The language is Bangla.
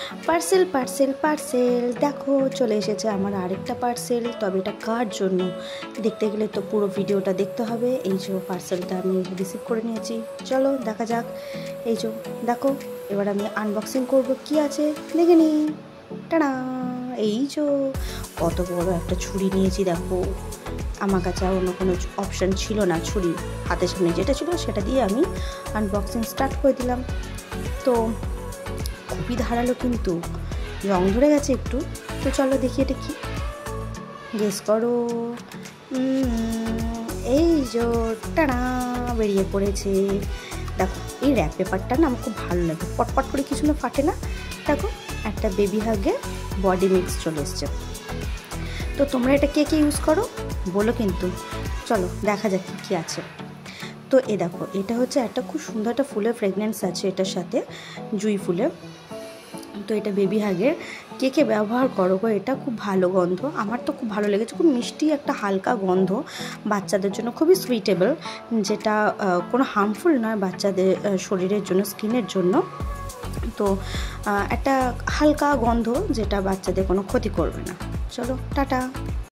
পার্সেল পার্সেল পার্সেল, দেখো চলে এসেছে আমার আরেকটা পার্সেল। তবে এটা কার জন্য দেখতে গেলে তো পুরো ভিডিওটা দেখতে হবে। এই যে পার্সেলটা আমি রিসিভ করে নিয়েছি, চলো দেখা যাক। এই যে দেখো, এবার আমি আনবক্সিং করব, কি আছে দেখে নিই। টানা, এই যে কত বড় একটা ছুরি নিয়েছি দেখো। আমার কাছে আর অন্য কোনো অপশান ছিল না, ছুরি হাতের সামনে যেটা ছিল সেটা দিয়ে আমি আনবক্সিং স্টার্ট করে দিলাম। তো খুবই ধারালো, কিন্তু রং ধরে গেছে একটু। তো চলো দেখি এটা কি, গেস করো। এই যে টানা, বেরিয়ে পড়েছে। দেখো এই র্যাপ পেপারটা না আমার খুব ভালো লাগে, পটপট করে কিছু না ফাটে না। দেখো একটা বেবি হাগের বডি মিক্স চলে এসছে। তো তোমরা এটা কে কে ইউজ করো বলো কিন্তু। চলো দেখা যাক কী আছে। তো এ দেখো, এটা হচ্ছে একটা খুব সুন্দর একটা ফুলের ফ্রেগনেন্স আছে এটার সাথে, জুঁই ফুলের। তো এটা বেবি হাগের, কে কে ব্যবহার করো গো, এটা খুব ভালো গন্ধ, আমার তো খুব ভালো লেগেছে। খুব মিষ্টি একটা হালকা গন্ধ, বাচ্চাদের জন্য খুবই সুইটেবল, যেটা কোনো হার্মফুল নয় বাচ্চাদের শরীরের জন্য, স্কিনের জন্য। তো একটা হালকা গন্ধ যেটা বাচ্চাদের কোনো ক্ষতি করবে না। চলো টাটা।